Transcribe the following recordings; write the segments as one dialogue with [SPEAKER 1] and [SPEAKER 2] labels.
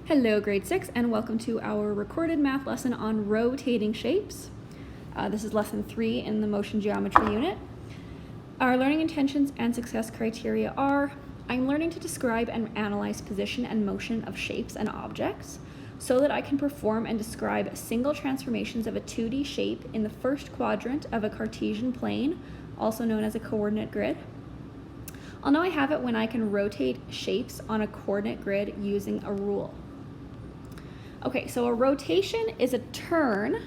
[SPEAKER 1] Hello grade 6 and welcome to our recorded math lesson on rotating shapes. This is lesson 3 in the motion geometry unit. Our learning intentions and success criteria are: I'm learning to describe and analyze position and motion of shapes and objects so that I can perform and describe single transformations of a 2D shape in the first quadrant of a Cartesian plane, also known as a coordinate grid. I'll know I have it when I can rotate shapes on a coordinate grid using a rule. Okay, so a rotation is a turn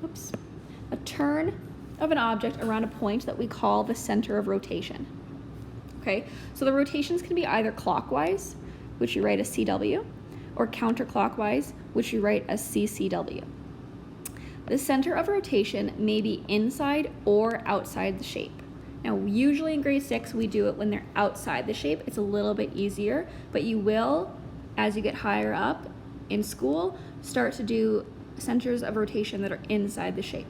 [SPEAKER 1] of an object around a point that we call the center of rotation. Okay, so the rotations can be either clockwise, which you write as CW, or counterclockwise, which you write as CCW. The center of rotation may be inside or outside the shape. Now, usually in grade 6, we do it when they're outside the shape. It's a little bit easier, but you will, as you get higher up in school, start to do centers of rotation that are inside the shape.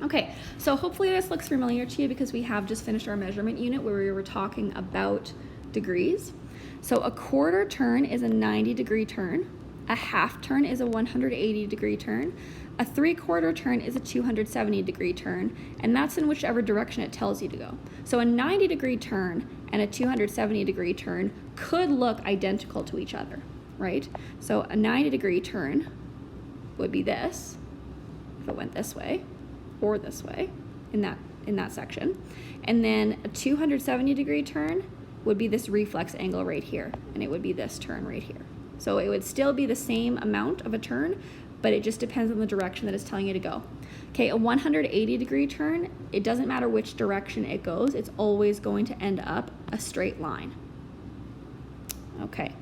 [SPEAKER 1] Okay, so hopefully this looks familiar to you because we have just finished our measurement unit where we were talking about degrees. So a quarter turn is a 90-degree turn, a half turn is a 180-degree turn, a 3/4 turn is a 270-degree turn, and that's in whichever direction it tells you to go. So a 90-degree turn and a 270-degree turn could look identical to each other, right? So a 90-degree turn would be this, if it went this way, or this way, in that section. And then a 270-degree turn would be this reflex angle right here, and it would be this turn right here. So it would still be the same amount of a turn, but it just depends on the direction that it's telling you to go. Okay, a 180-degree turn, it doesn't matter which direction it goes, it's always going to end up a straight line. Okay.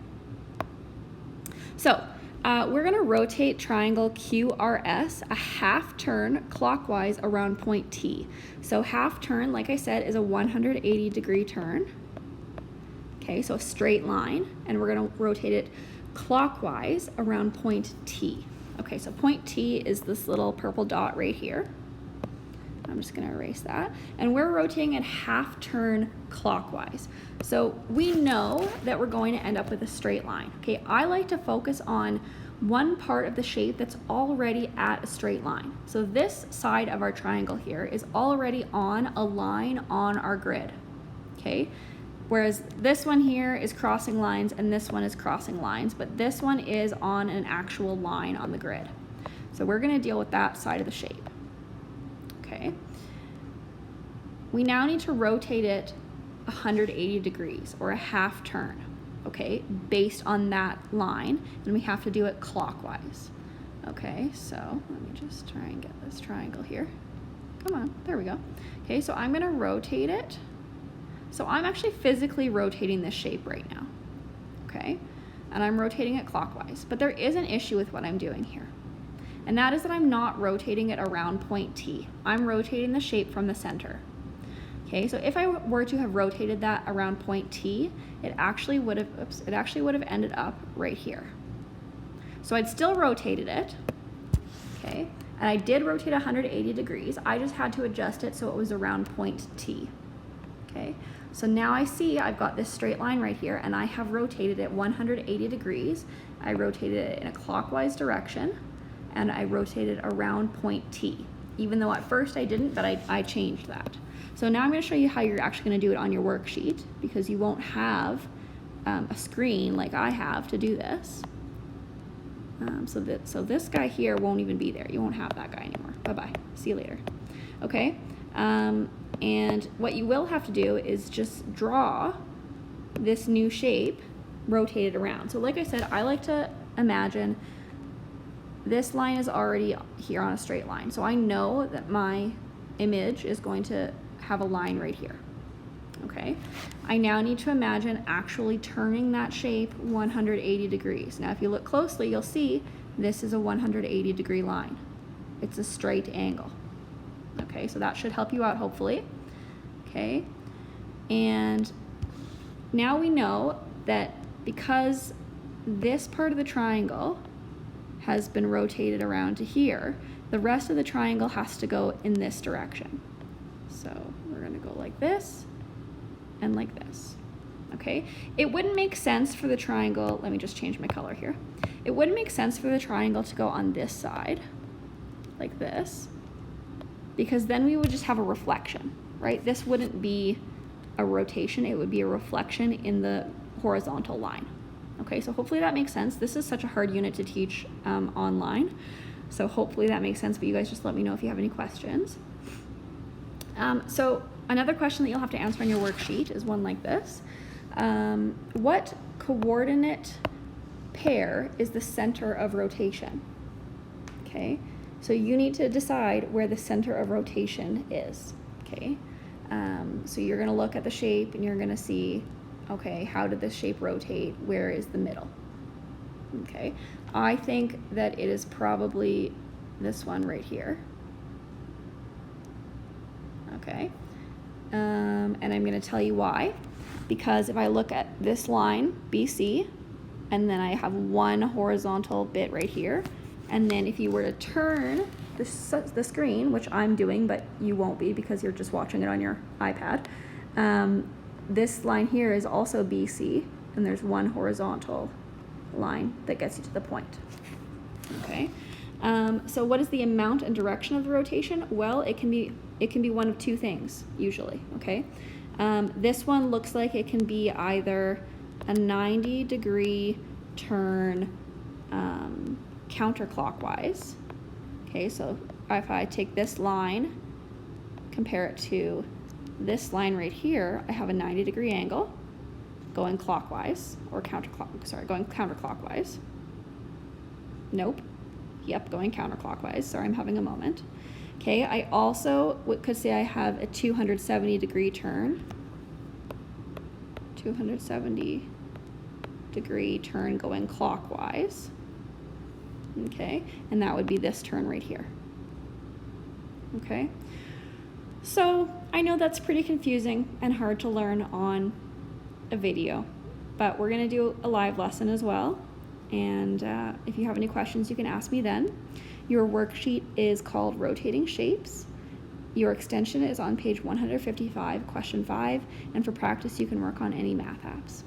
[SPEAKER 1] So we're going to rotate triangle QRS a half turn clockwise around point T. So half turn, like I said, is a 180-degree turn. Okay, so a straight line, and we're going to rotate it clockwise around point T. Okay, so point T is this little purple dot right here. I'm just going to erase that. And we're rotating it half turn clockwise. So we know that we're going to end up with a straight line. Okay, I like to focus on one part of the shape that's already at a straight line. So this side of our triangle here is already on a line on our grid. Okay, whereas this one here is crossing lines and this one is crossing lines, but this one is on an actual line on the grid. So we're going to deal with that side of the shape. Okay. We now need to rotate it 180 degrees or a half turn, okay, based on that line, and we have to do it clockwise. Okay, so let me just try and get this triangle here. Come on, there we go. Okay, so I'm going to rotate it. So I'm actually physically rotating this shape right now, okay, and I'm rotating it clockwise, but there is an issue with what I'm doing here. And that is that I'm not rotating it around point T. I'm rotating the shape from the center. Okay, so if I were to have rotated that around point T, it actually would have ended up right here. So I'd still rotated it, okay, and I did rotate 180 degrees. I just had to adjust it so it was around point T. Okay, so now I see I've got this straight line right here, and I have rotated it 180 degrees. I rotated it in a clockwise direction, and I rotated around point T, even though at first I didn't, but I changed that. So now I'm going to show you how you're actually going to do it on your worksheet, because you won't have a screen like I have to do this. So this guy here won't even be there. You won't have that guy anymore. Bye-bye. See you later. Okay? And what you will have to do is just draw this new shape, rotate it around. So like I said, I like to imagine this line is already here on a straight line. So I know that my image is going to have a line right here. Okay, I now need to imagine actually turning that shape 180 degrees. Now if you look closely, you'll see this is a 180-degree line. It's a straight angle. Okay, so that should help you out hopefully. Okay, and now we know that because this part of the triangle has been rotated around to here, the rest of the triangle has to go in this direction. So we're going to go like this and like this. okay? It wouldn't make sense for the triangle, let me just change my color here. It wouldn't make sense for the triangle to go on this side, like this, because then we would just have a reflection, right? This wouldn't be a rotation, it would be a reflection in the horizontal line. Okay, so hopefully that makes sense. This is such a hard unit to teach online, so hopefully that makes sense, but you guys just let me know if you have any questions. So another question that you'll have to answer on your worksheet is one like this. What coordinate pair is the center of rotation? Okay, so you need to decide where the center of rotation is, okay? So you're gonna look at the shape and you're gonna see, okay, how did this shape rotate? Where is the middle? Okay, I think that it is probably this one right here. Okay, and I'm gonna tell you why. Because if I look at this line, BC, and then I have one horizontal bit right here, and then if you were to turn the screen, which I'm doing, but you won't be because you're just watching it on your iPad, this line here is also BC, and there's one horizontal line that gets you to the point. Okay, so what is the amount and direction of the rotation? Well, it can be one of two things usually. Okay, this one looks like it can be either a 90-degree turn counterclockwise. Okay, so if I take this line, compare it to this line right here, I have a 90-degree angle going clockwise, or going counterclockwise. Nope. Yep, going counterclockwise. Sorry, I'm having a moment. Okay, I also could say I have a 270-degree turn. 270-degree turn going clockwise. Okay, and that would be this turn right here. Okay, so I know that's pretty confusing and hard to learn on a video, but we're going to do a live lesson as well, and if you have any questions you can ask me then. Your worksheet is called Rotating Shapes. Your extension is on page 155, question 5, and for practice you can work on any math apps.